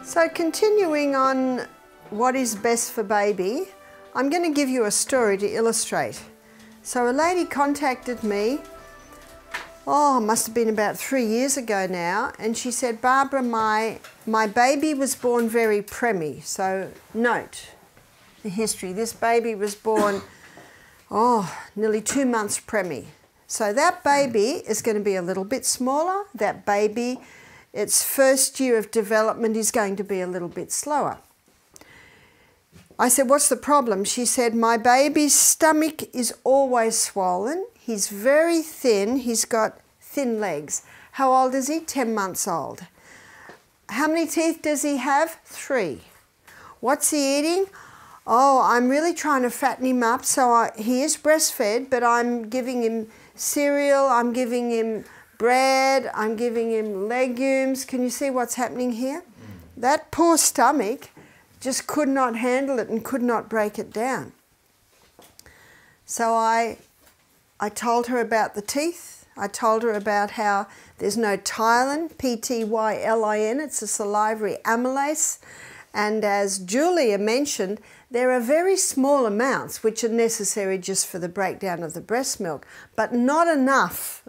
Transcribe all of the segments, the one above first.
So continuing on what is best for baby, I'm going to give you a story to illustrate. So a lady contacted me, must have been about 3 years ago now, and she said, Barbara, my baby was born very preemie. So note the history. This baby was born, nearly 2 months preemie. So that baby is going to be a little bit smaller. That baby, its first year of development is going to be a little bit slower. I said, what's the problem? She said, my baby's stomach is always swollen. He's very thin. He's got thin legs. How old is he? 10 months old. How many teeth does he have? 3. What's he eating? Oh, I'm really trying to fatten him up. So he is breastfed, but I'm giving him cereal. I'm giving him bread. I'm giving him legumes. Can you see what's happening here? That poor stomach just could not handle it and could not break it down. So I told her about the teeth. I told her about how there's no ptyalin, P-T-Y-L-I-N, it's a salivary amylase. And as Julia mentioned, there are very small amounts which are necessary just for the breakdown of the breast milk, but not enough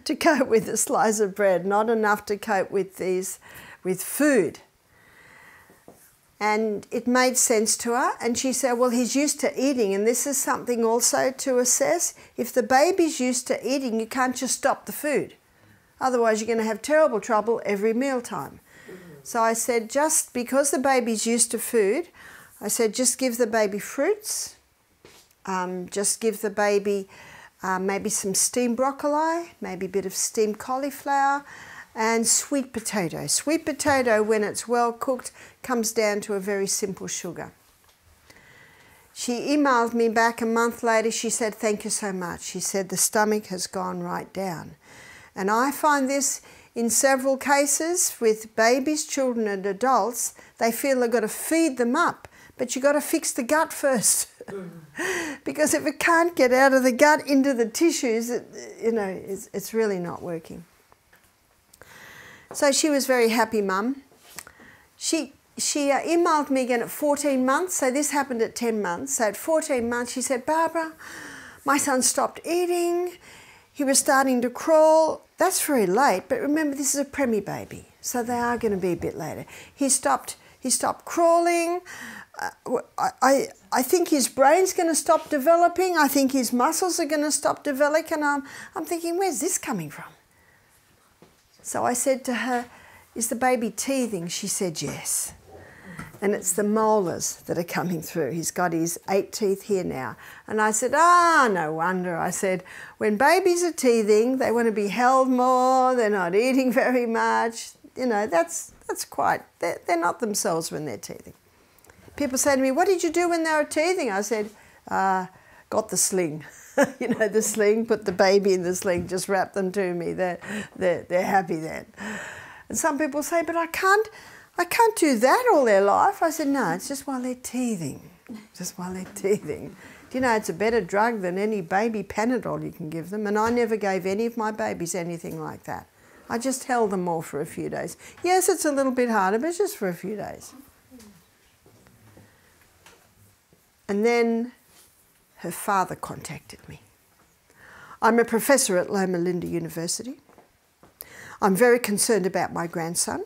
to cope with a slice of bread, not enough to cope with food. And it made sense to her, and she said, well, he's used to eating, and this is something also to assess. If the baby's used to eating, you can't just stop the food. Otherwise, you're going to have terrible trouble every mealtime. So I said, just because the baby's used to food, I said, just give the baby fruits, just give the baby maybe some steamed broccoli, maybe a bit of steamed cauliflower, and sweet potato. Sweet potato, when it's well cooked, comes down to a very simple sugar. She emailed me back a month later. She said, thank you so much. She said, the stomach has gone right down. And I find this in several cases with babies, children and adults. They feel they've got to feed them up, but you've got to fix the gut first. Because if it can't get out of the gut into the tissues, it's really not working. So she was very happy, Mum. She emailed me again at 14 months, so this happened at 10 months. So at 14 months she said, Barbara, my son stopped eating, he was starting to crawl. That's very late, but remember this is a preemie baby, so they are going to be a bit later. He stopped crawling. I think his brain's going to stop developing. I think his muscles are going to stop developing. And I'm thinking, where's this coming from? So I said to her, is the baby teething? She said, yes. And it's the molars that are coming through. He's got his 8 teeth here now. And I said, no wonder. I said, when babies are teething, they want to be held more, they're not eating very much. That's quite, they're not themselves when they're teething. People say to me, what did you do when they were teething? I said, got the sling. The sling, put the baby in the sling, just wrap them to me. They're happy then. And some people say, but I can't do that all their life. I said, no, it's just while they're teething. Just while they're teething. Do you know, it's a better drug than any baby Panadol you can give them. And I never gave any of my babies anything like that. I just held them all for a few days. Yes, it's a little bit harder, but it's just for a few days. And then her father contacted me. I'm a professor at Loma Linda University. I'm very concerned about my grandson.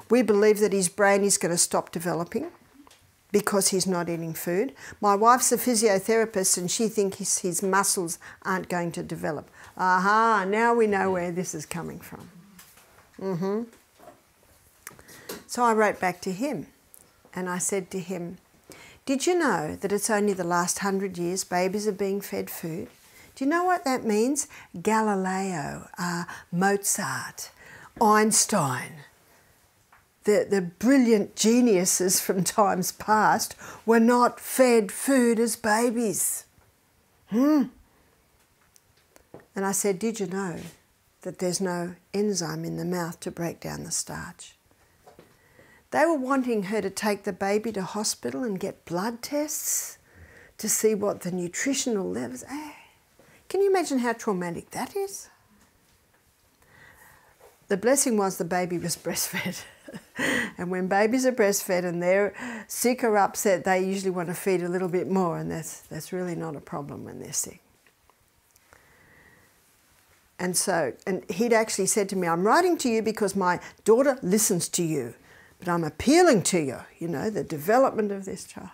We believe that his brain is going to stop developing because he's not eating food. My wife's a physiotherapist and she thinks his muscles aren't going to develop. Aha, now we know where this is coming from. So I wrote back to him and I said to him, did you know that it's only the last 100 years babies are being fed food? Do you know what that means? Galileo, Mozart, Einstein, the brilliant geniuses from times past were not fed food as babies. And I said, did you know that there's no enzyme in the mouth to break down the starch? They were wanting her to take the baby to hospital and get blood tests to see what the nutritional levels are. Can you imagine how traumatic that is? The blessing was the baby was breastfed. And when babies are breastfed and they're sick or upset, they usually want to feed a little bit more, and that's really not a problem when they're sick. And he'd actually said to me, I'm writing to you because my daughter listens to you, but I'm appealing to you, you know, the development of this child.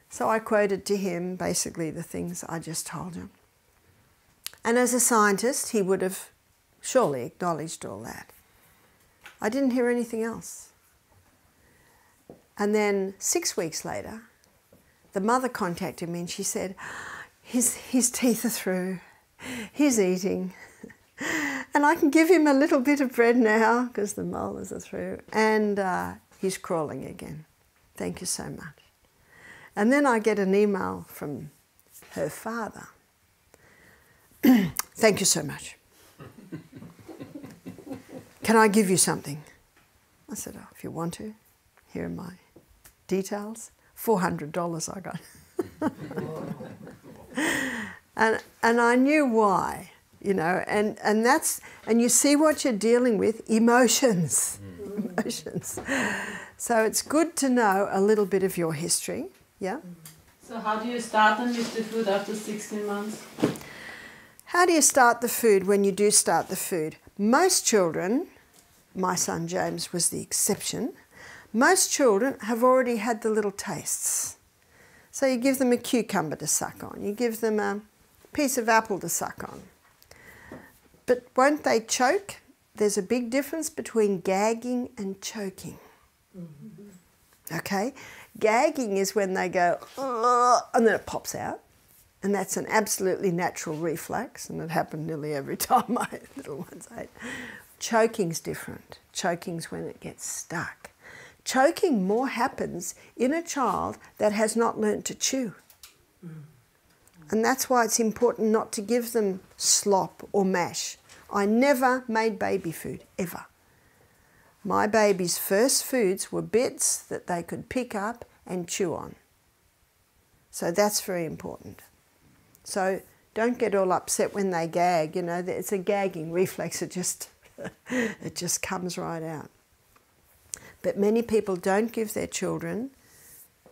So I quoted to him basically the things I just told him. And as a scientist, he would have surely acknowledged all that. I didn't hear anything else. And then 6 weeks later, the mother contacted me and she said, his teeth are through, he's eating, and I can give him a little bit of bread now because the molars are through, and he's crawling again. Thank you so much. And then I get an email from her father. Thank you so much. Can I give you something? I said, oh, if you want to. Here are my details. $400 I got. and I knew why, you know, and you see what you're dealing with, emotions. Emotions. So it's good to know a little bit of your history, yeah? So how do you start them with the food after 16 months? How do you start the food when you do start the food? Most children, my son James was the exception, most children have already had the little tastes. So you give them a cucumber to suck on, you give them a piece of apple to suck on. But won't they choke? There's a big difference between gagging and choking. Okay? Gagging is when they go, and then it pops out. And that's an absolutely natural reflex, and it happened nearly every time my little ones ate. Choking's different. Choking's when it gets stuck. Choking more happens in a child that has not learnt to chew. And that's why it's important not to give them slop or mash. I never made baby food, ever. My baby's first foods were bits that they could pick up and chew on. So that's very important. So don't get all upset when they gag, you know, it's a gagging reflex, it just comes right out. But many people don't give their children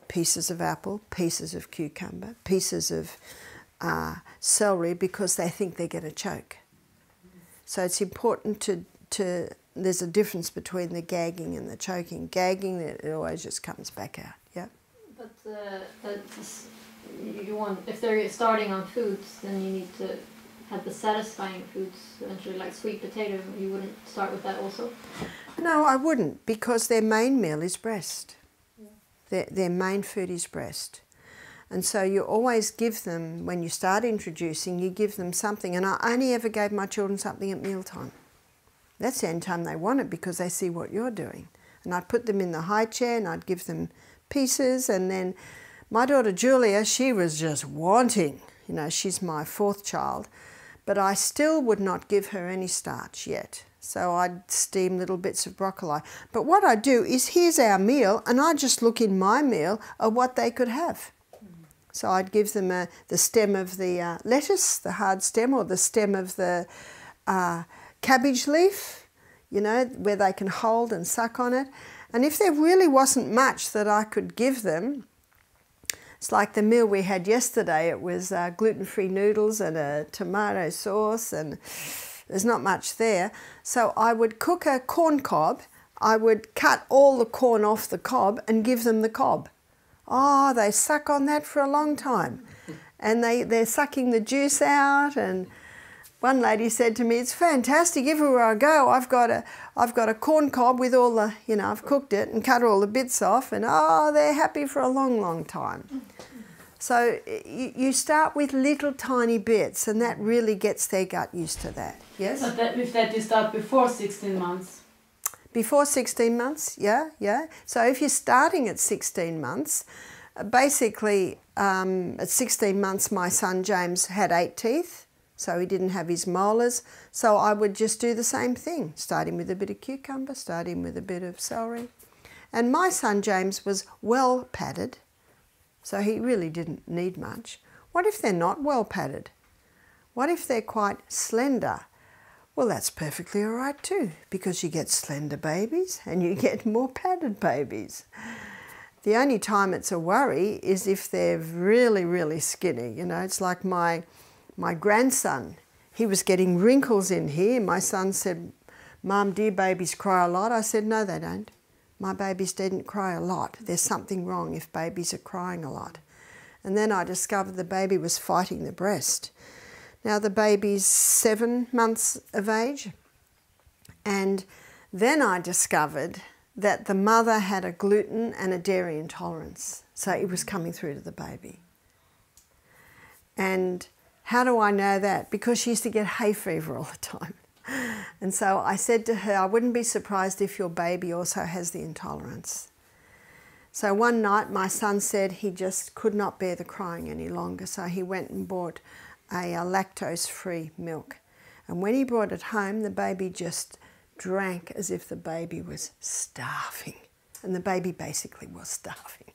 pieces of apple, pieces of cucumber, pieces of celery because they think they're going to choke. So it's important to there's a difference between the gagging and the choking. Gagging, it always just comes back out, yeah? But you want, if they're starting on foods, then you need to have the satisfying foods eventually, like sweet potato. You wouldn't start with that also? No, I wouldn't, because their main meal is breast. Yeah. Their main food is breast. And so you always give them, when you start introducing, you give them something. And I only ever gave my children something at mealtime. That's the only time they want it, because they see what you're doing. And I'd put them in the high chair and I'd give them pieces, and then my daughter Julia, she was just wanting, you know, she's my 4th child, but I still would not give her any starch yet. So I'd steam little bits of broccoli. But what I do is, here's our meal, and I just look in my meal at what they could have. So I'd give them the stem of the lettuce, the hard stem, or the stem of the cabbage leaf, you know, where they can hold and suck on it. And if there really wasn't much that I could give them, it's like the meal we had yesterday. It was gluten-free noodles and a tomato sauce, and there's not much there. So I would cook a corn cob. I would cut all the corn off the cob and give them the cob. Oh, they suck on that for a long time. And they're sucking the juice out. And one lady said to me, it's fantastic, everywhere I go I've got a corn cob with all the, you know, I've cooked it and cut all the bits off, and oh, they're happy for a long, long time. So you start with little tiny bits, and that really gets their gut used to that. Yes? But with that you start before 16 months? Before 16 months, yeah. So if you're starting at 16 months, basically at 16 months my son James had 8 teeth. So he didn't have his molars. So I would just do the same thing, starting with a bit of cucumber, starting with a bit of celery. And my son James was well padded, so he really didn't need much. What if they're not well padded? What if they're quite slender? Well, that's perfectly all right too, because you get slender babies and you get more padded babies. The only time it's a worry is if they're really, really skinny. You know, it's like my grandson. He was getting wrinkles in here. My son said, "Mum, do your babies cry a lot?" I said, "No, they don't. My babies didn't cry a lot. There's something wrong if babies are crying a lot." And then I discovered the baby was fighting the breast. Now the baby's 7 months of age, and then I discovered that the mother had a gluten and a dairy intolerance, so it was coming through to the baby. And how do I know that? Because she used to get hay fever all the time. And so I said to her, I wouldn't be surprised if your baby also has the intolerance. So one night my son said he just could not bear the crying any longer, so he went and bought a lactose-free milk. And when he brought it home, the baby just drank as if the baby was starving. And the baby basically was starving.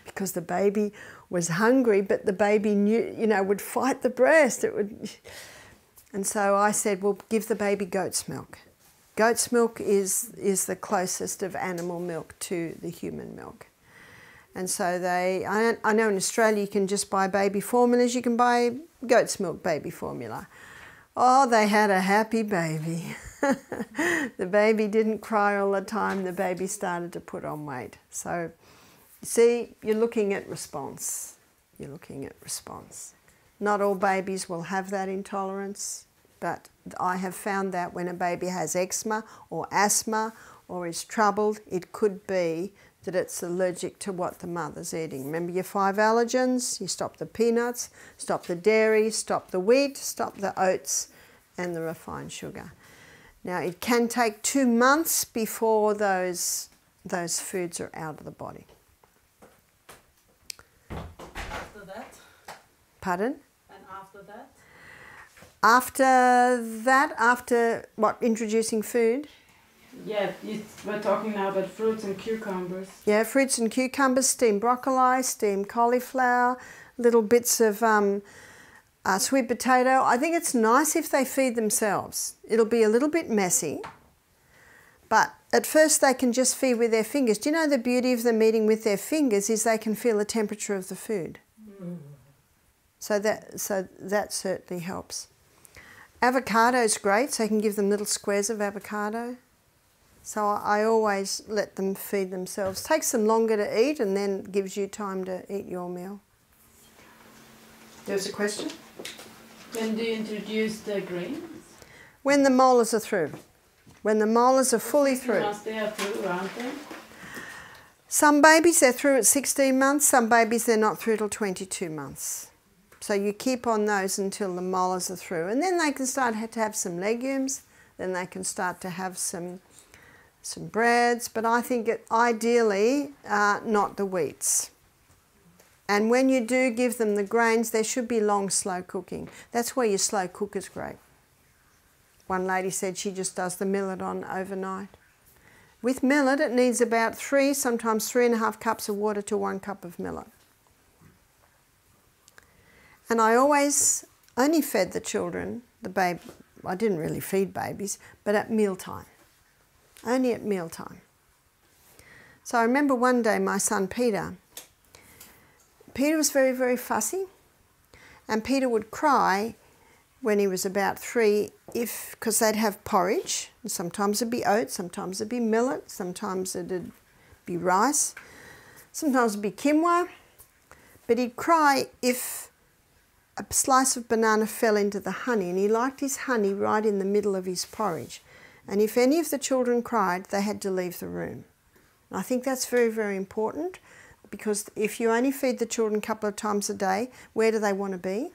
Because the baby was hungry, but the baby knew, you know, would fight the breast. It would. And so I said, well, give the baby goat's milk. Goat's milk is the closest of animal milk to the human milk. And so I know in Australia you can just buy baby formulas, you can buy goat's milk baby formula. Oh, they had a happy baby. The baby didn't cry all the time, the baby started to put on weight. So, you see, you're looking at response. You're looking at response. Not all babies will have that intolerance, but I have found that when a baby has eczema or asthma or is troubled, it could be that it's allergic to what the mother's eating. Remember your 5 allergens? You stop the peanuts, stop the dairy, stop the wheat, stop the oats and the refined sugar. Now it can take 2 months before those foods are out of the body. After that? Pardon? And after that? After what, introducing food? Yeah, you were talking now about fruits and cucumbers. Yeah, fruits and cucumbers, steamed broccoli, steamed cauliflower, little bits of sweet potato. I think it's nice if they feed themselves. It'll be a little bit messy, but at first they can just feed with their fingers. Do you know the beauty of them eating with their fingers is they can feel the temperature of the food. So that certainly helps. Avocado is great, so you can give them little squares of avocado. So I always let them feed themselves. Takes them longer to eat and then gives you time to eat your meal. There's a question? When do you introduce the grains? When the molars are through. When the molars are fully through. Once they are through, aren't they? Some babies they're through at 16 months, some babies they're not through till 22 months. So you keep on those until the molars are through. And then they can start to have some legumes, then they can start to have some breads, but I think ideally not the wheats. And when you do give them the grains, there should be long, slow cooking. That's where your slow cook is great. One lady said she just does the millet on overnight. With millet, it needs about 3, sometimes 3.5 cups of water to 1 cup of millet. And I always only fed the children, the baby. I didn't really feed babies, but at mealtime. Only at mealtime. So I remember one day my son Peter was very, very fussy, and Peter would cry when he was about 3 because they'd have porridge, and sometimes it'd be oats, sometimes it'd be millet, sometimes it'd be rice, sometimes it'd be quinoa, but he'd cry if a slice of banana fell into the honey, and he liked his honey right in the middle of his porridge. And if any of the children cried, they had to leave the room. And I think that's very, very important, because if you only feed the children a couple of times a day, where do they want to be?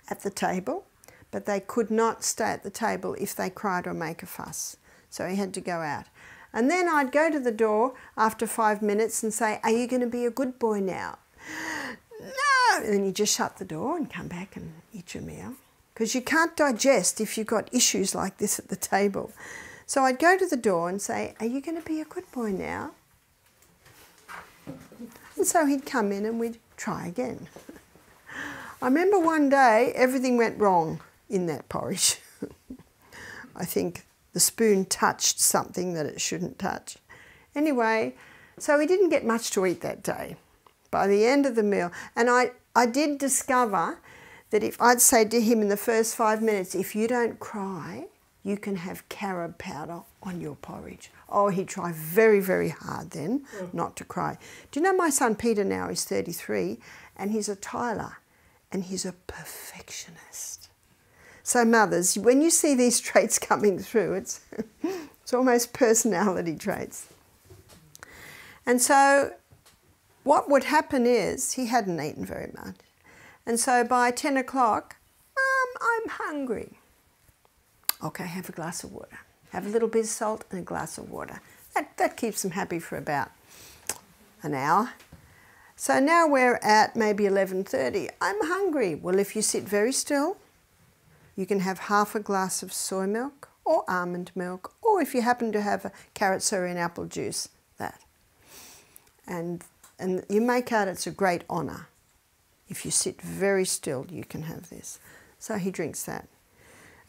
At the table. But they could not stay at the table if they cried or make a fuss. So he had to go out. And then I'd go to the door after 5 minutes and say, "Are you going to be a good boy now?" "No!" And then you just shut the door and come back and eat your meal. Because you can't digest if you've got issues like this at the table. So I'd go to the door and say, "Are you going to be a good boy now?" And so he'd come in and we'd try again. I remember one day everything went wrong in that porridge. I think the spoon touched something that it shouldn't touch. Anyway, so he didn't get much to eat that day. By the end of the meal, and I did discover that if I'd say to him in the first 5 minutes, if you don't cry, you can have carob powder on your porridge. Oh, he'd try very, very hard then not to cry. Do you know my son Peter now is 33 and he's a tiler and he's a perfectionist. So mothers, when you see these traits coming through, it's almost personality traits. And so what would happen is he hadn't eaten very much. And so by 10 o'clock, I'm hungry. Okay, have a glass of water. Have a little bit of salt and a glass of water. That keeps them happy for about an hour. So now we're at maybe 11:30. I'm hungry. Well, if you sit very still, you can have half a glass of soy milk or almond milk, or if you happen to have a carrot, celery and apple juice, that. And you make out it's a great honour. If you sit very still, you can have this. So he drinks that.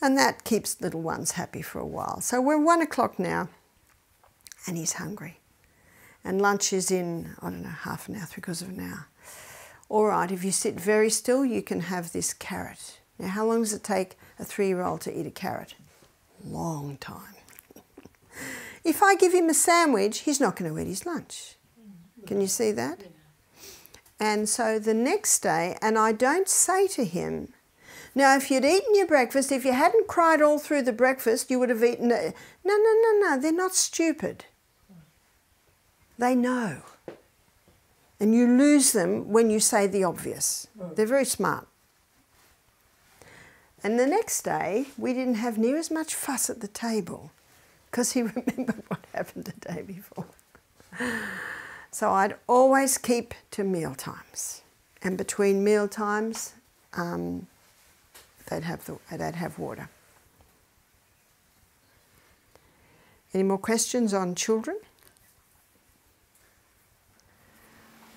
And that keeps little ones happy for a while. So we're 1 o'clock now, and he's hungry. And lunch is in, I don't know, half an hour, 3/4 of an hour. All right, if you sit very still, you can have this carrot. Now, how long does it take a 3-year-old to eat a carrot? Long time. If I give him a sandwich, he's not going to eat his lunch. Can you see that? And so the next day, and I don't say to him, now if you'd eaten your breakfast, if you hadn't cried all through the breakfast, you would have eaten it. No, they're not stupid. They know. And you lose them when you say the obvious. They're very smart. And the next day, we didn't have near as much fuss at the table because he remembered what happened the day before. So I'd always keep to meal times. And between meal times, they'd have water. Any more questions on children?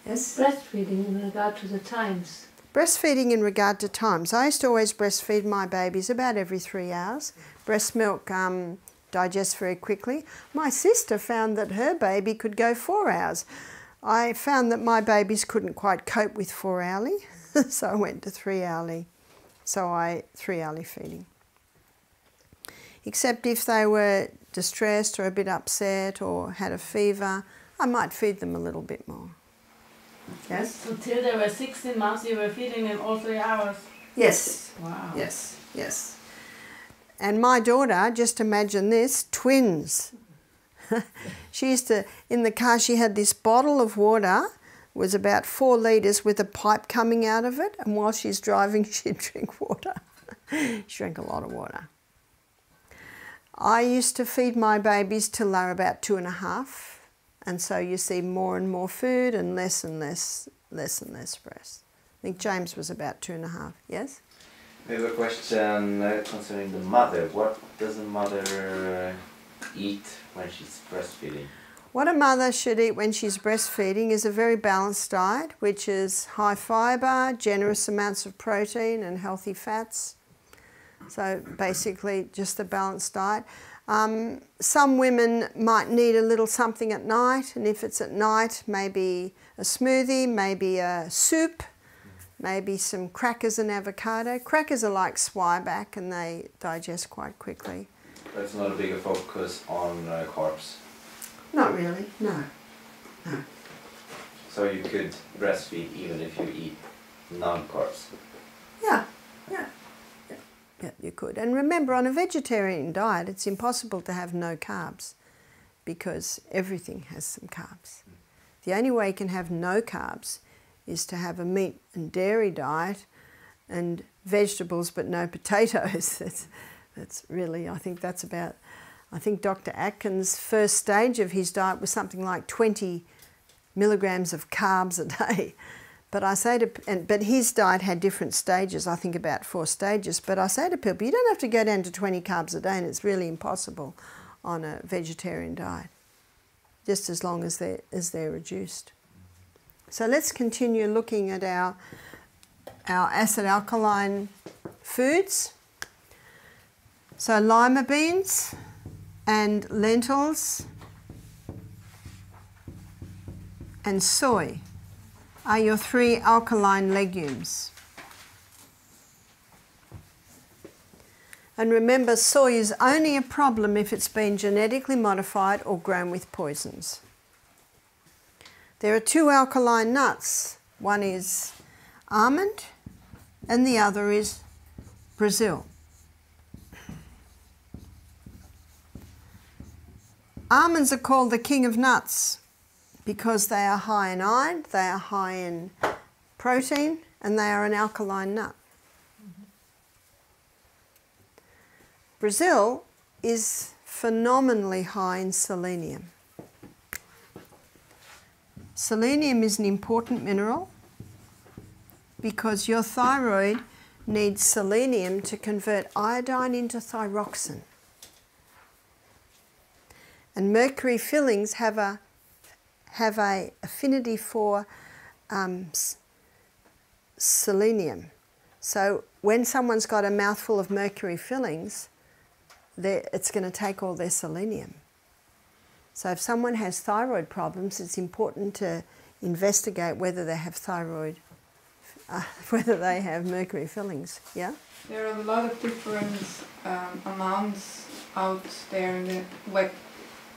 Yes? Breastfeeding in regard to the times. Breastfeeding in regard to times. I used to always breastfeed my babies about every 3 hours. Breast milk digests very quickly. My sister found that her baby could go 4 hours. I found that my babies couldn't quite cope with 4 hourly, so I went to 3 hourly. So 3 hourly feeding. Except if they were distressed or a bit upset or had a fever, I might feed them a little bit more. Yes? Until they were 16 months, you were feeding them all 3 hours? Yes. Wow. Yes, yes. And my daughter, just imagine this, twins. She used to, in the car, she had this bottle of water, was about 4 litres with a pipe coming out of it, and while she's driving, she'd drink water. She drank a lot of water. I used to feed my babies till they were about 2.5, and so you see more and more food and less breast. I think James was about 2.5, yes? We have a question concerning the mother. What does a mother eat when she's breastfeeding? What a mother should eat when she's breastfeeding is a very balanced diet, which is high fibre, generous amounts of protein and healthy fats. So basically just a balanced diet. Some women might need a little something at night, and if it's at night, maybe a smoothie, maybe a soup, maybe some crackers and avocado. Crackers are like Zwieback and they digest quite quickly. That's not a bigger focus on carbs. Not really, no. So you could breastfeed even if you eat non-carbs? Yeah, you could. And remember, on a vegetarian diet, it's impossible to have no carbs because everything has some carbs. The only way you can have no carbs is to have a meat and dairy diet and vegetables but no potatoes. That's really, I think Dr. Atkins' first stage of his diet was something like 20 milligrams of carbs a day. But but his diet had different stages, I think about 4 stages. But I say to people, you don't have to go down to 20 carbs a day, and it's really impossible on a vegetarian diet, just as long as they're reduced. So let's continue looking at our acid alkaline foods. So lima beans and lentils and soy are your 3 alkaline legumes. And remember, soy is only a problem if it's been genetically modified or grown with poisons. There are 2 alkaline nuts. One is almond and the other is Brazil. Almonds are called the king of nuts because they are high in iron, they are high in protein, and they are an alkaline nut. Brazil is phenomenally high in selenium. Selenium is an important mineral because your thyroid needs selenium to convert iodine into thyroxine. And mercury fillings have a affinity for selenium. So when someone's got a mouthful of mercury fillings, it's going to take all their selenium. So if someone has thyroid problems, it's important to investigate whether they have thyroid, whether they have mercury fillings. Yeah? There are a lot of different amounts out there in the web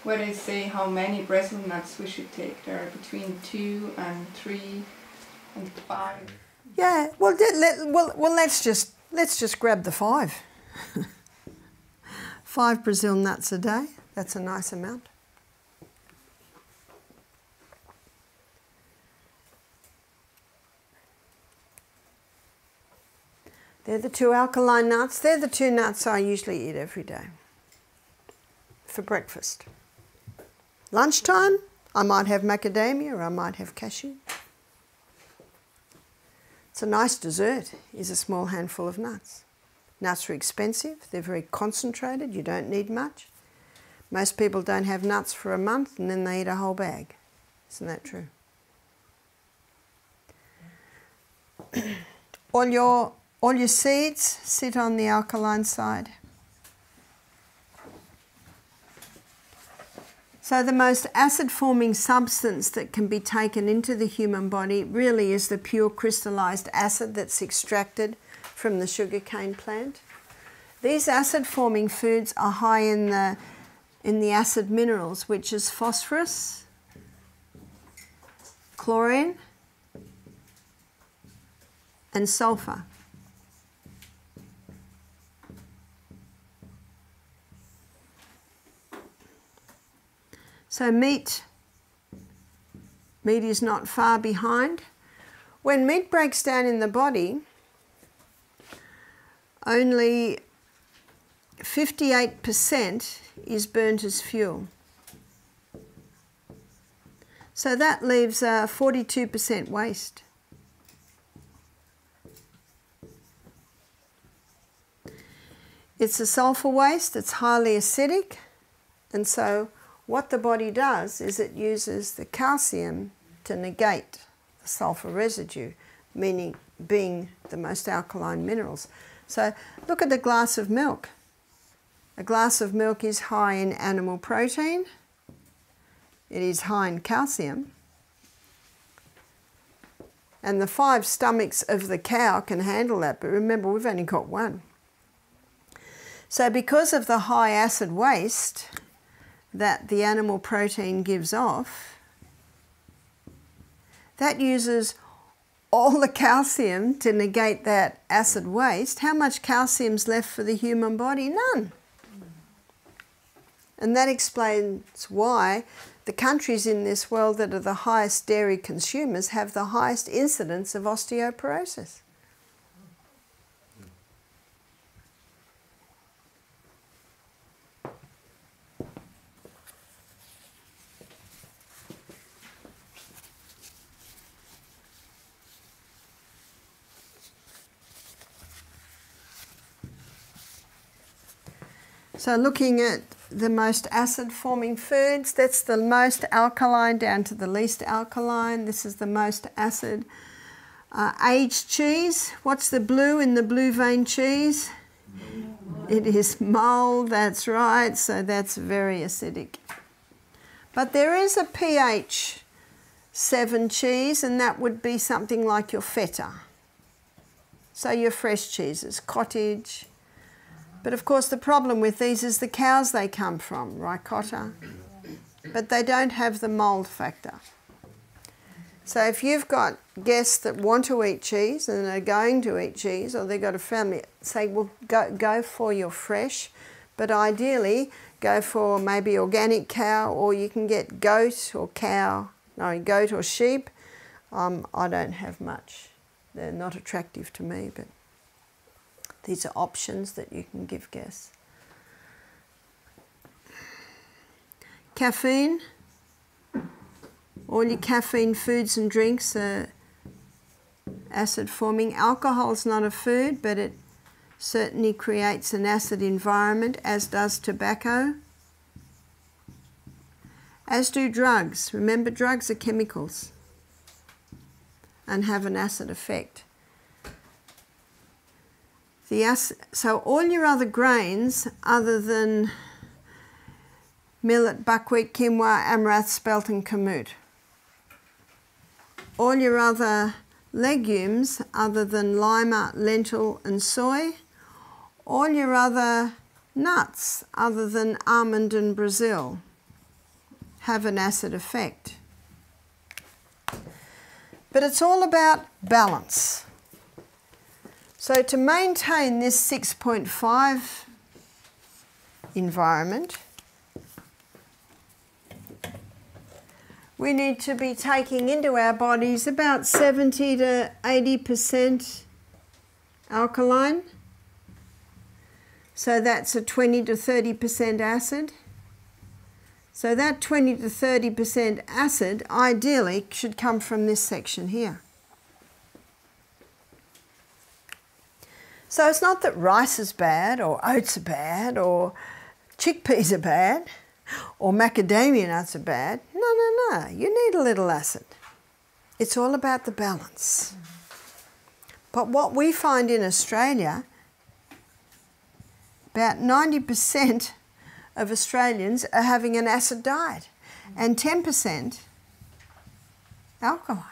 where they say how many Brazil nuts we should take. There are between 2 and 3 and 5. Yeah, well, let's just grab the 5. 5 Brazil nuts a day. That's a nice amount. They're the 2 alkaline nuts. They're the 2 nuts I usually eat every day for breakfast. Lunchtime, I might have macadamia or I might have cashew. It's a nice dessert, is a small handful of nuts. Nuts are expensive, they're very concentrated, you don't need much. Most people don't have nuts for a month and then they eat a whole bag. Isn't that true? All your seeds sit on the alkaline side. So the most acid-forming substance that can be taken into the human body really is the pure crystallized acid that's extracted from the sugarcane plant. These acid-forming foods are high in the acid minerals, which is phosphorus, chlorine, and sulfur. So meat is not far behind. When meat breaks down in the body, only 58% is burnt as fuel. So that leaves 42% waste. It's a sulfur waste, it's highly acidic, and so what the body does is it uses the calcium to negate the sulfur residue, meaning being the most alkaline minerals. So look at a glass of milk. A glass of milk is high in animal protein. It is high in calcium. And the 5 stomachs of the cow can handle that, but remember, we've only got 1. So because of the high acid waste that the animal protein gives off, that uses all the calcium to negate that acid waste. How much calcium's left for the human body? None. And that explains why the countries in this world that are the highest dairy consumers have the highest incidence of osteoporosis. So looking at the most acid-forming foods, that's the most alkaline down to the least alkaline. This is the most acid. Aged cheese. What's the blue in the blue vein cheese? It is mold, that's right, so that's very acidic. But there is a pH 7 cheese, and that would be something like your feta. So your fresh cheeses, cottage. But of course the problem with these is the cows they come from, ricotta. But they don't have the mold factor. So if you've got guests that want to eat cheese and are going to eat cheese, or they've got a family, say, well, go for your fresh, but ideally go for maybe organic cow, or you can get goat or cow, no, goat or sheep. I don't have much. They're not attractive to me, but these are options that you can give guests. Caffeine. All your caffeine foods and drinks are acid forming. Alcohol is not a food, but it certainly creates an acid environment, as does tobacco. As do drugs. Remember, drugs are chemicals and have an acid effect. So all your other grains, other than millet, buckwheat, quinoa, amaranth, spelt and kamut. All your other legumes, other than lima, lentil and soy. All your other nuts, other than almond and Brazil, have an acid effect. But it's all about balance. So to maintain this 6.5 environment, we need to be taking into our bodies about 70 to 80% alkaline. So that's a 20 to 30% acid. So that 20 to 30% acid ideally should come from this section here. So it's not that rice is bad, or oats are bad, or chickpeas are bad, or macadamia nuts are bad. No, no, no. You need a little acid. It's all about the balance. But what we find in Australia, about 90% of Australians are having an acid diet, and 10% alkaline.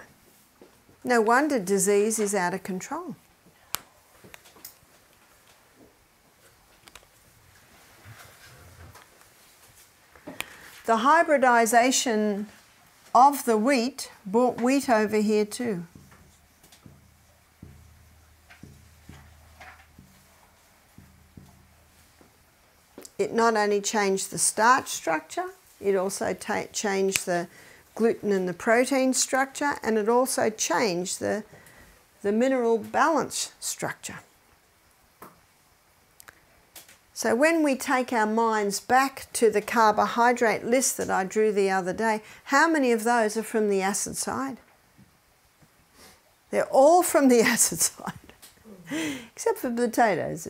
No wonder disease is out of control. The hybridization of the wheat brought wheat over here too. It not only changed the starch structure, it also changed the gluten and the protein structure, and it also changed the mineral balance structure. So when we take our minds back to the carbohydrate list that I drew the other day, how many of those are from the acid side? They're all from the acid side, except for potatoes.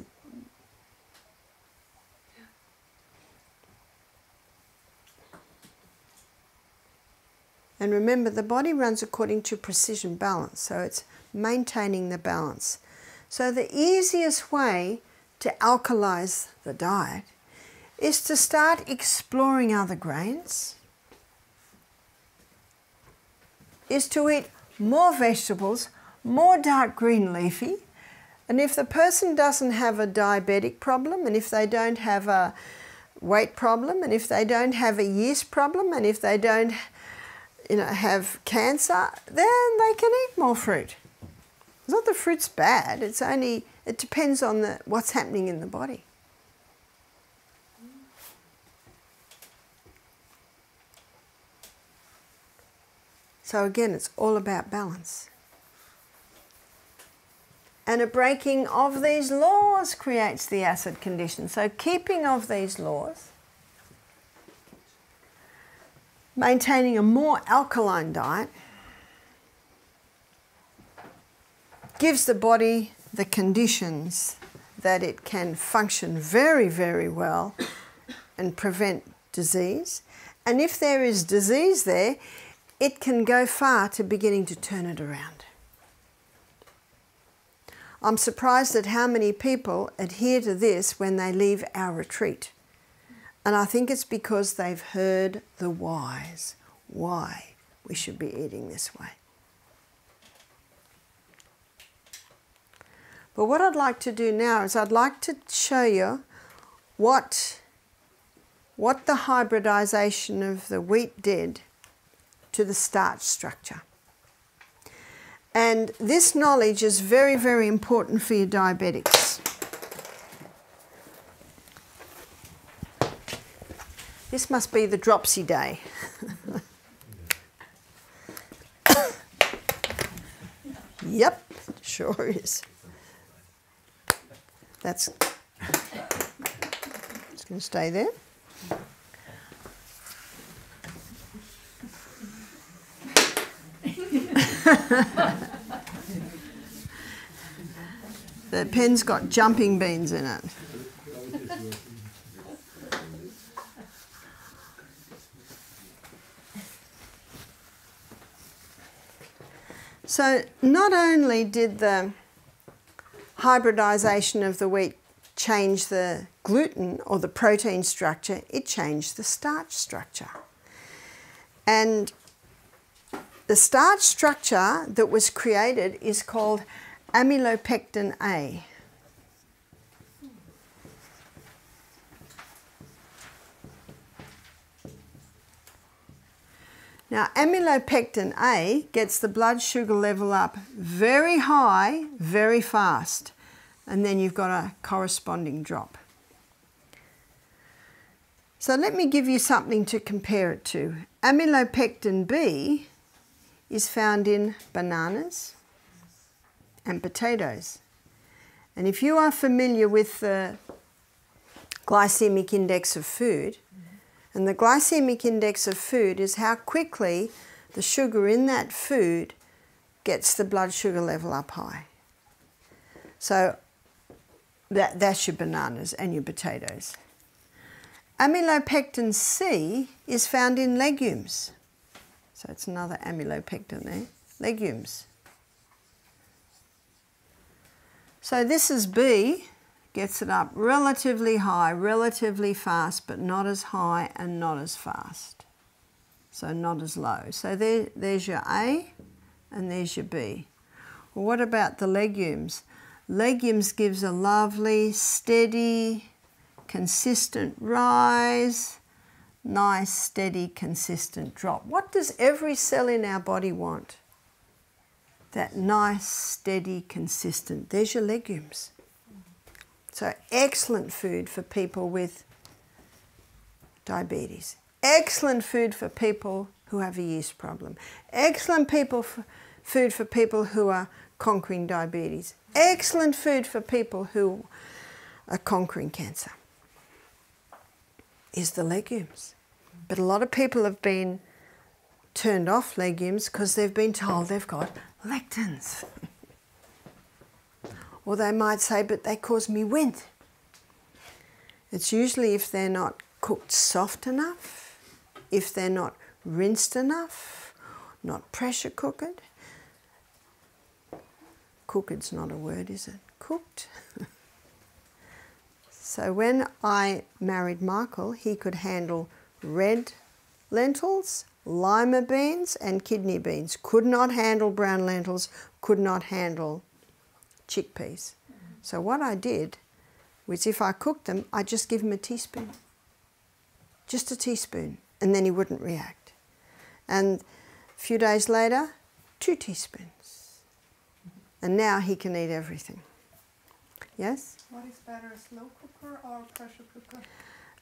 And remember, the body runs according to precision balance, so it's maintaining the balance. So the easiest way to alkalize the diet is to start exploring other grains, is to eat more vegetables, more dark green leafy, and if the person doesn't have a diabetic problem, and if they don't have a weight problem, and if they don't have a yeast problem, and if they don't have cancer, then they can eat more fruit. It's not that fruit's bad, it's only, it depends on what's happening in the body. So again, it's all about balance. And a breaking of these laws creates the acid condition. So keeping of these laws, maintaining a more alkaline diet, gives the body the conditions that it can function very, very well and prevent disease. And if there is disease there, it can go far to beginning to turn it around. I'm surprised at how many people adhere to this when they leave our retreat. And I think it's because they've heard the whys, why we should be eating this way. But what I'd like to do now is I'd like to show you what the hybridization of the wheat did to the starch structure. And this knowledge is very, very important for your diabetics. This must be the dropsy day. Yep, sure is. That's it's going to stay there. The pen's got jumping beans in it. So not only did the hybridization of the wheat change the gluten or the protein structure, it changed the starch structure. And the starch structure that was created is called amylopectin A. Now, amylopectin A gets the blood sugar level up very high, very fast, and then you've got a corresponding drop. So let me give you something to compare it to. Amylopectin B is found in bananas and potatoes. And if you are familiar with the glycemic index of food, and the glycemic index of food is how quickly the sugar in that food gets the blood sugar level up high. So that's your bananas and your potatoes. Amylopectin C is found in legumes. So it's another amylopectin there. Legumes. So this is B. Gets it up relatively high, relatively fast, but not as high and not as fast. So not as low. So there's your A and there's your B. Well, what about the legumes? Legumes gives a lovely, steady, consistent rise, nice, steady, consistent drop. What does every cell in our body want? That nice, steady, consistent. There's your legumes. So excellent food for people with diabetes. Excellent food for people who have a yeast problem. Excellent food for people who are conquering diabetes. Excellent food for people who are conquering cancer. Is the legumes. But a lot of people have been turned off legumes because they've been told they've got lectins. Or they might say, but they cause me wind. It's usually if they're not cooked soft enough, if they're not rinsed enough, not pressure cooked. Cooked's not a word, is it? Cooked. So when I married Michael, he could handle red lentils, lima beans and kidney beans. Could not handle brown lentils, could not handle chickpeas. So what I did was if I cooked them, I'd just give him a teaspoon. Just a teaspoon, and then he wouldn't react. And a few days later, 2 teaspoons. And now he can eat everything. Yes? What is better, a slow cooker or a pressure cooker?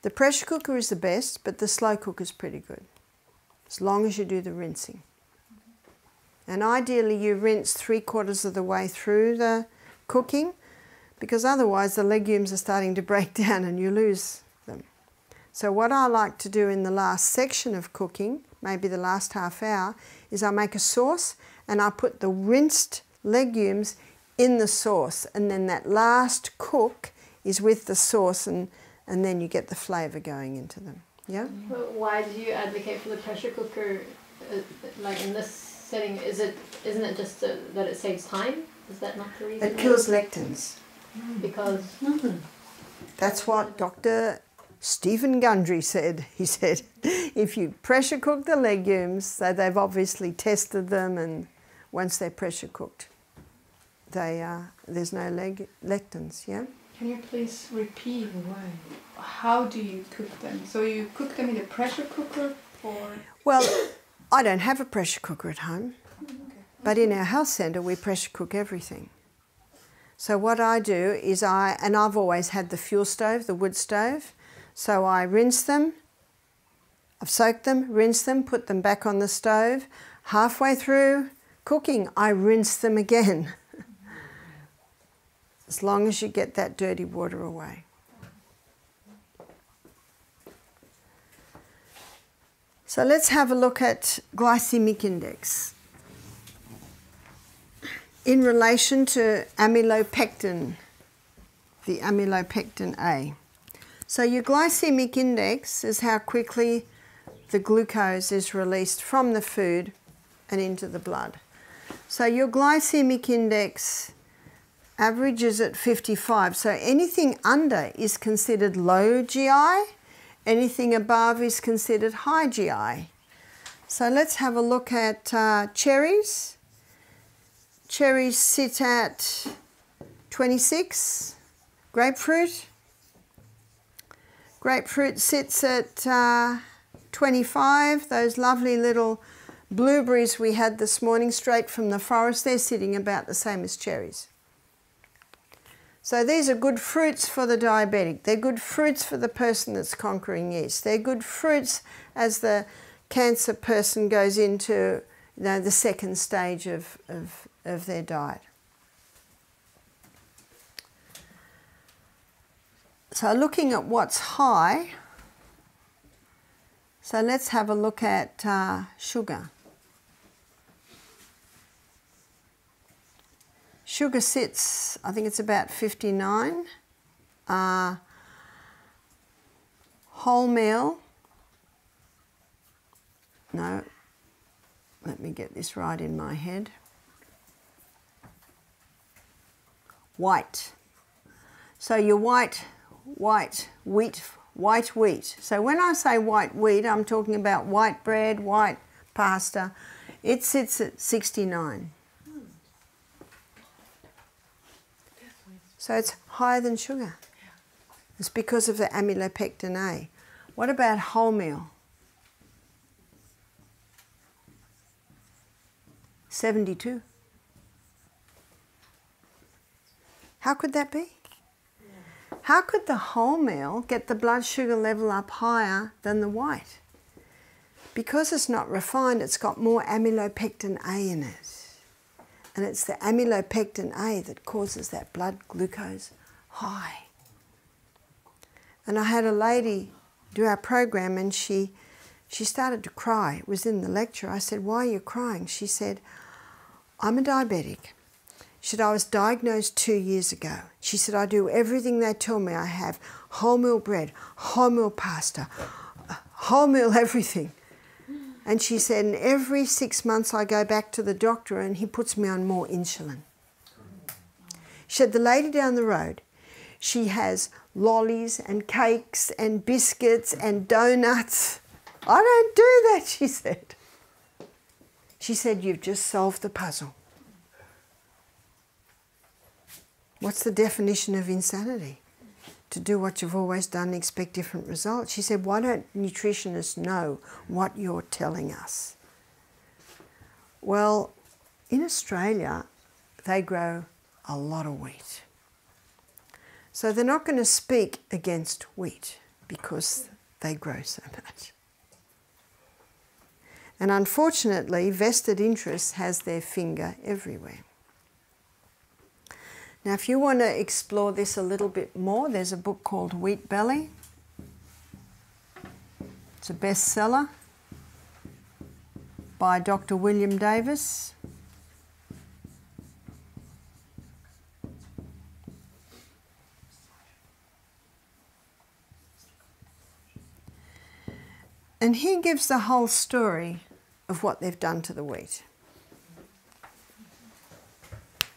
The pressure cooker is the best, but the slow cooker is pretty good, as long as you do the rinsing. And ideally you rinse 3/4 of the way through the cooking, because otherwise the legumes are starting to break down and you lose them. So what I like to do in the last section of cooking, maybe the last half hour, is I make a sauce and I put the rinsed legumes in the sauce, and then that last cook is with the sauce, and then you get the flavour going into them. Yeah? But why do you advocate for the pressure cooker, like in this setting? Isn't it just that it saves time? Is that not the reason? It kills lectins. Because That's what Dr. Stephen Gundry said. He said, if you pressure cook the legumes, so they've obviously tested them, and once they're pressure cooked, there's no lectins, yeah? Can you please repeat how do you cook them? So you cook them in a pressure cooker or? Well, I don't have a pressure cooker at home, but in our health centre we pressure cook everything. So what I do is and I've always had the fuel stove, the wood stove, so I rinse them, I've soaked them, rinse them, put them back on the stove. Halfway through cooking, I rinse them again. As long as you get that dirty water away. So let's have a look at glycemic index in relation to amylopectin, the amylopectin A. So your glycemic index is how quickly the glucose is released from the food and into the blood. So your glycemic index averages at 55. So anything under is considered low GI, anything above is considered high GI. So let's have a look at cherries. Cherries sit at 26. Grapefruit. Grapefruit sits at 25. Those lovely little blueberries we had this morning straight from the forest, they're sitting about the same as cherries. So these are good fruits for the diabetic. They're good fruits for the person that's conquering yeast. They're good fruits as the cancer person goes into, you know, the second stage of their diet. So looking at what's high, so let's have a look at sugar. Sugar sits, I think it's about 59. Wholemeal, no, let me get this right in my head. White. So your white wheat. So when I say white wheat, I'm talking about white bread, white pasta. It sits at 69. So it's higher than sugar. It's because of the amylopectin A. What about wholemeal? 72. How could that be? How could the wholemeal get the blood sugar level up higher than the white? Because it's not refined, it's got more amylopectin A in it. And it's the amylopectin A that causes that blood glucose high. And I had a lady do our program and she started to cry. It was in the lecture. I said, "Why are you crying?" She said, "I'm a diabetic." She said, "I was diagnosed 2 years ago." She said, "I do everything they tell me. I have wholemeal bread, wholemeal pasta, wholemeal everything." And she said, "And every 6 months I go back to the doctor and he puts me on more insulin." She said, "The lady down the road, she has lollies and cakes and biscuits and donuts. I don't do that," she said. She said, "You've just solved the puzzle." What's the definition of insanity? To do what you've always done and expect different results. She said, "Why don't nutritionists know what you're telling us?" Well, in Australia, they grow a lot of wheat. So they're not going to speak against wheat because they grow so much. And unfortunately, vested interests has their finger everywhere. Now, if you want to explore this a little bit more, there's a book called Wheat Belly. It's a bestseller by Dr. William Davis. And he gives the whole story of what they've done to the wheat.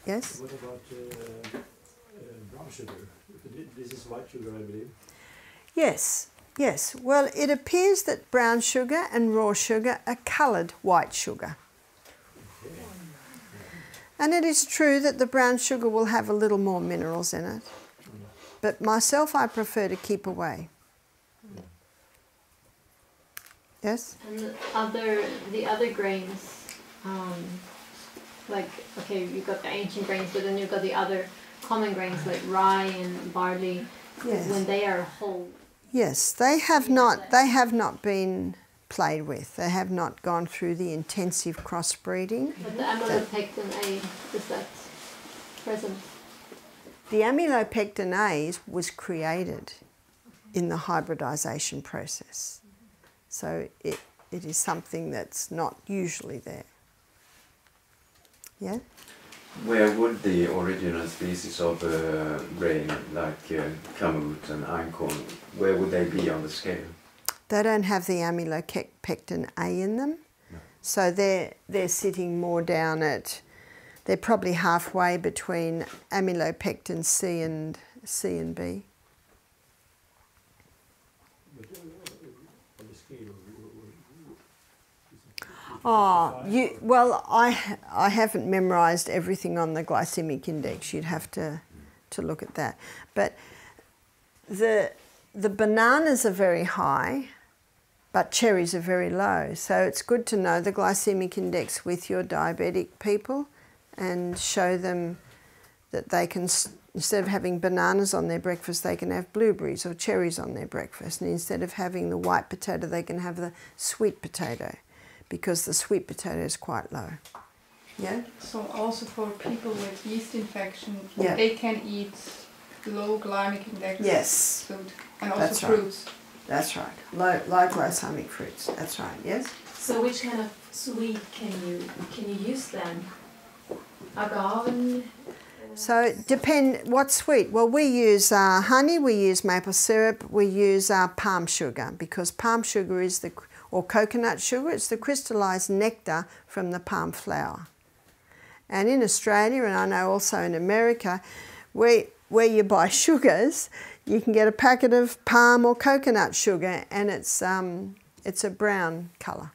Yes? What about brown sugar? This is white sugar, I believe. Yes, yes. Well, it appears that brown sugar and raw sugar are coloured white sugar. And it is true that the brown sugar will have a little more minerals in it. But myself, I prefer to keep away. Yes? And the other grains, like, okay, you've got the ancient grains, but then you've got the other common grains like rye and barley. Yes. When they are whole. Yes, they have not been played with. They have not gone through the intensive crossbreeding. But the amylopectin A, is that present? The amylopectin A was created in the hybridization process. So it is something that's not usually there. Yeah? Where would the original species of grain, like kamut and einkorn, where would they be on the scale? They don't have the amylopectin A in them, so they're sitting more down at, they're probably halfway between amylopectin C and B. Oh, well, I haven't memorised everything on the glycemic index. You'd have to look at that. But the bananas are very high, but cherries are very low. So it's good to know the glycemic index with your diabetic people and show them that they can, instead of having bananas on their breakfast, they can have blueberries or cherries on their breakfast. And instead of having the white potato, they can have the sweet potato, because the sweet potato is quite low. Yeah? So also for people with yeast infection, Yeah. they can eat low glycemic index Yes. food and also That's right. fruits. That's right. Low glycemic fruits. That's right. Yes. So which kind of sweet can you use then? Agave? So depend what sweet. Well, we use honey. We use maple syrup. We use palm sugar, because palm sugar is or coconut sugar. It's the crystallized nectar from the palm flower. And in Australia, and I know also in America, where you buy sugars, you can get a packet of palm or coconut sugar, and it's a brown colour.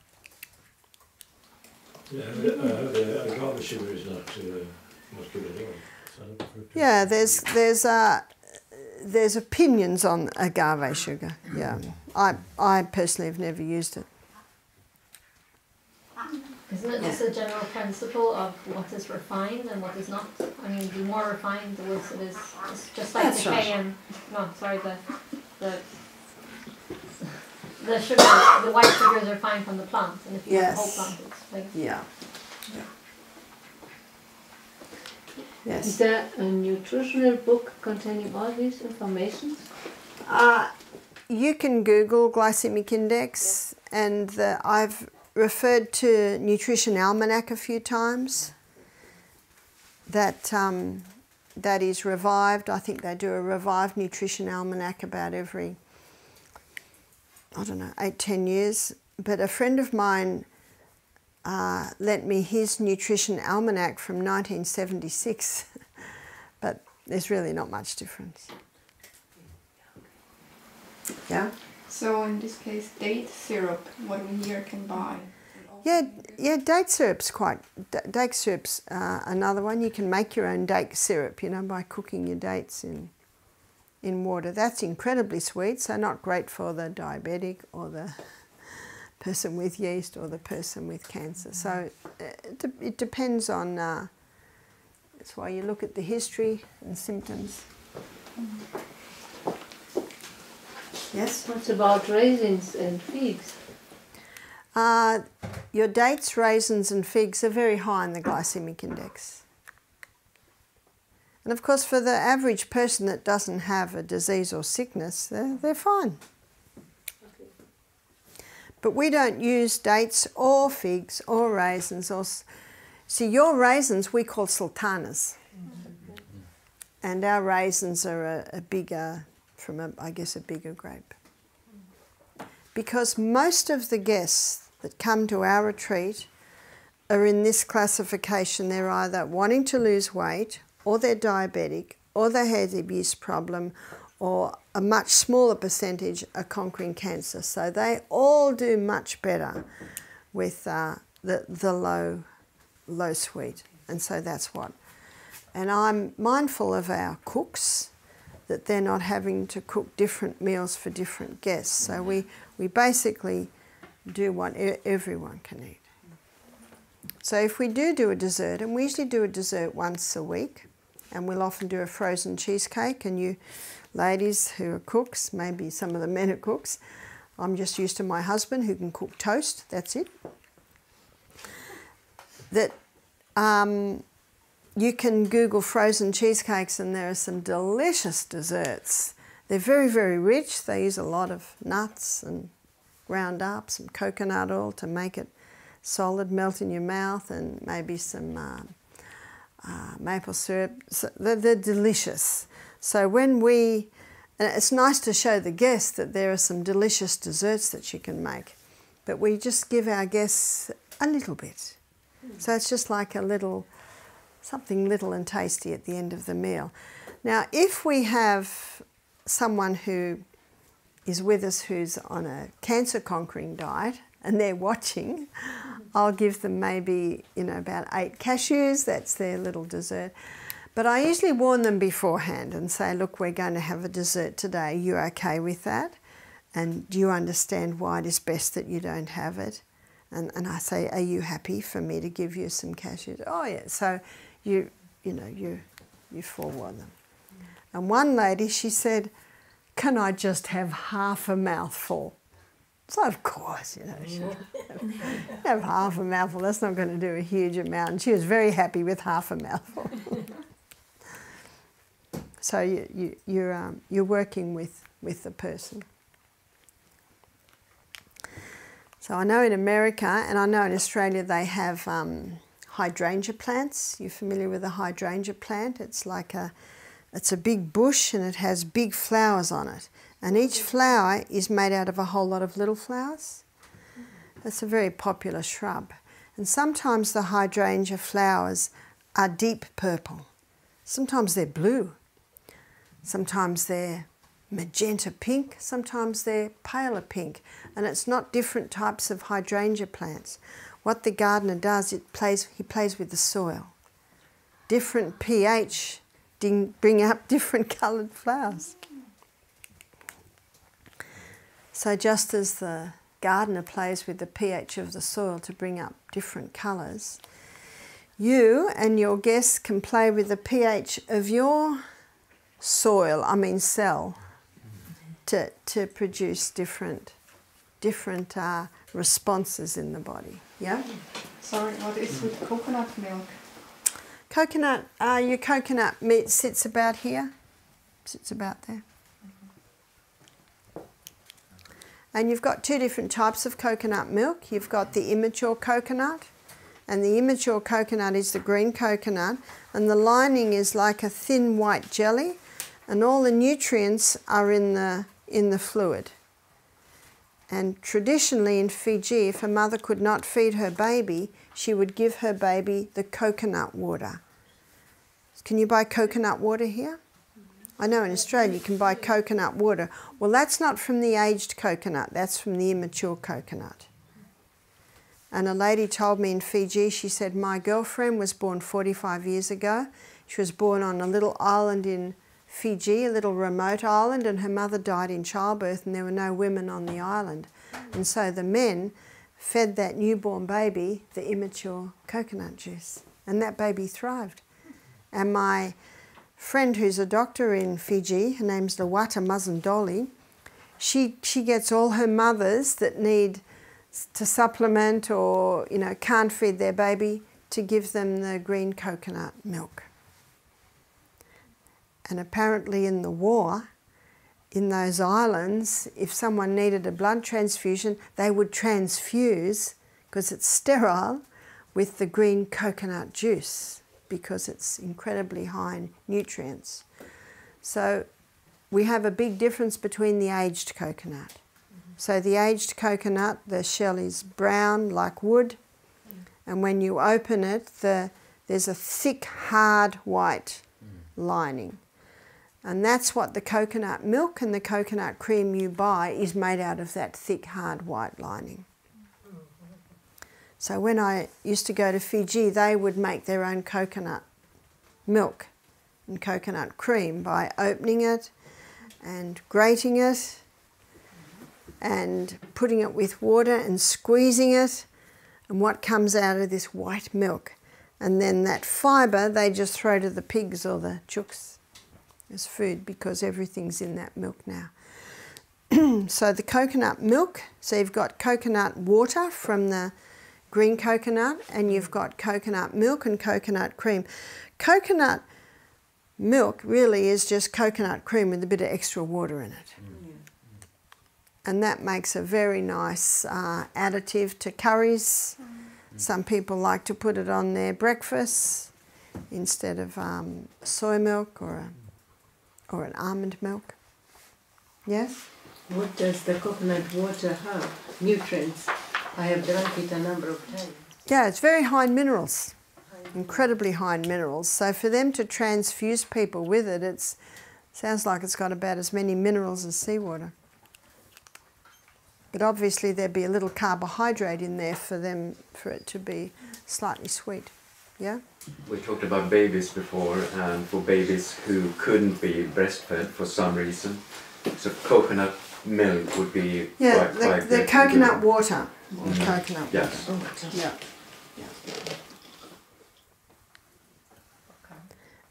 Yeah, the agave sugar is not good at all. So I prefer to- Yeah, there's opinions on agave sugar. Yeah, I personally have never used it. Isn't it just a general principle of what is refined and what is not? I mean, the more refined the worse it is. It's just like That's the right. cayenne. No, sorry, the sugar, the white sugars are fine from the plant, and if you have the whole Yes. plant, it's like. Yeah. Yes. Is there a nutritional book containing all these information? You can Google glycemic index, and I've referred to Nutrition Almanac a few times. That is revived. I think they do a revived Nutrition Almanac about every, I don't know, 8-10 years. But a friend of mine lent me his Nutrition Almanac from 1976, but there's really not much difference. Yeah? So in this case, date syrup, what we here can buy. Yeah, date syrup's date syrup's another one. You can make your own date syrup, by cooking your dates in water. That's incredibly sweet, so not great for the diabetic or the person with yeast or the person with cancer. So it depends on, that's why you look at the history and symptoms. Yes? What about raisins and figs? Your dates, raisins and figs are very high in the glycemic index. And of course for the average person that doesn't have a disease or sickness, they're fine. Okay. But we don't use dates or figs or raisins. See, your raisins we call sultanas. And our raisins are a bigger, I guess a bigger grape. Because most of the guests that come to our retreat are in this classification, they're either wanting to lose weight, or they're diabetic, or they have the abuse problem, or a much smaller percentage are conquering cancer. So they all do much better with the low sweet. And so that's what. And I'm mindful of our cooks, that they're not having to cook different meals for different guests. So we basically do what everyone can eat. So if we do a dessert, and we usually do a dessert once a week, and we'll often do a frozen cheesecake, and you ladies who are cooks, maybe some of the men are cooks, I'm just used to my husband who can cook toast, that's it. That you can Google frozen cheesecakes and there are some delicious desserts. They're very, very rich. They use a lot of nuts and ground up, some coconut oil to make it solid, melt in your mouth, and maybe some maple syrup. So they're delicious. So when and it's nice to show the guests that there are some delicious desserts that you can make, but we just give our guests a little bit. So it's just like a little, something little and tasty at the end of the meal. Now, if we have someone who is with us who's on a cancer-conquering diet and they're watching, I'll give them maybe, about 8 cashews. That's their little dessert. But I usually warn them beforehand and say, look, we're going to have a dessert today. Are you okay with that? And do you understand why it is best that you don't have it? And I say, are you happy for me to give you some cashews? Oh, yeah. So you forewarn them. And one lady, she said, can I just have half a mouthful? So of course, she have half a mouthful. That's not going to do a huge amount. And she was very happy with half a mouthful. So you're working with the person. So I know in America and I know in Australia they have hydrangea plants. You're familiar with a hydrangea plant? It's like it's a big bush and it has big flowers on it. And each flower is made out of a whole lot of little flowers. That's a very popular shrub. And sometimes the hydrangea flowers are deep purple. Sometimes they're blue. Sometimes they're magenta pink. Sometimes they're paler pink. And it's not different types of hydrangea plants. What the gardener does, he plays with the soil. Different pH bring up different coloured flowers. So just as the gardener plays with the pH of the soil to bring up different colours, you and your guests can play with the pH of your soil, cell, to produce different responses in the body. Yeah? Sorry, what is with coconut milk? Coconut, your coconut meat sits about here, sits about there. And you've got 2 different types of coconut milk. You've got the immature coconut, and the immature coconut is the green coconut, and the lining is like a thin white jelly, and all the nutrients are in the fluid. And traditionally in Fiji, if a mother could not feed her baby, she would give her baby the coconut water. Can you buy coconut water here? I know in Australia you can buy coconut water. Well, that's not from the aged coconut, that's from the immature coconut. And a lady told me in Fiji, she said, my girlfriend was born 45 years ago. She was born on a little island in Fiji, a little remote island, and her mother died in childbirth and there were no women on the island. And so the men fed that newborn baby the immature coconut juice, and that baby thrived. And my friend who's a doctor in Fiji, her name's Lawata Mazandoli, she gets all her mothers that need to supplement or can't feed their baby to give them the green coconut milk. And apparently in the war, in those islands, if someone needed a blood transfusion, they would transfuse, because it's sterile, with the green coconut juice, because it's incredibly high in nutrients. So we have a big difference between the aged coconut. So the aged coconut, the shell is brown like wood, And when you open it, there's a thick, hard white lining. And that's what the coconut milk and the coconut cream you buy is made out of, that thick, hard white lining. So when I used to go to Fiji, they would make their own coconut milk and coconut cream by opening it and grating it and putting it with water and squeezing it, and what comes out of this white milk. And then that fibre they just throw to the pigs or the chooks as food, because everything's in that milk now. So the coconut milk, so you've got coconut water from the green coconut, and you've got coconut milk and coconut cream. Coconut milk really is just coconut cream with a bit of extra water in it. And that makes a very nice additive to curries. Some people like to put it on their breakfast instead of soy milk or an almond milk. Yes? What does the coconut water have? Nutrients. I have drunk it a number of times. Yeah, it's very high in minerals. Incredibly high in minerals. So for them to transfuse people with it, sounds like it's got about as many minerals as seawater. But obviously there'd be a little carbohydrate in there for it to be slightly sweet. Yeah? We talked about babies before, and for babies who couldn't be breastfed for some reason, so coconut milk would be quite the coconut water. Or coconut yes. water. Yeah.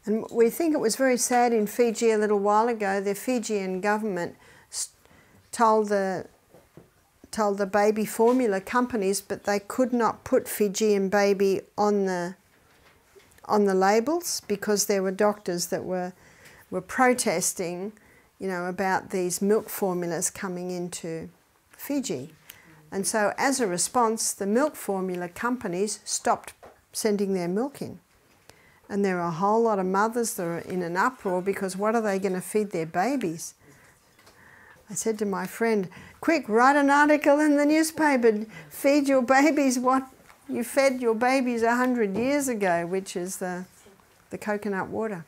And we think it was very sad in Fiji a little while ago. The Fijian government told the baby formula companies, but they could not put Fijian baby on the labels, because there were doctors that were protesting, about these milk formulas coming into Fiji. And so as a response, the milk formula companies stopped sending their milk in. And there are a whole lot of mothers that are in an uproar, because what are they going to feed their babies? I said to my friend, quick, write an article in the newspaper, feed your babies what you fed your babies 100 years ago, which is the coconut water.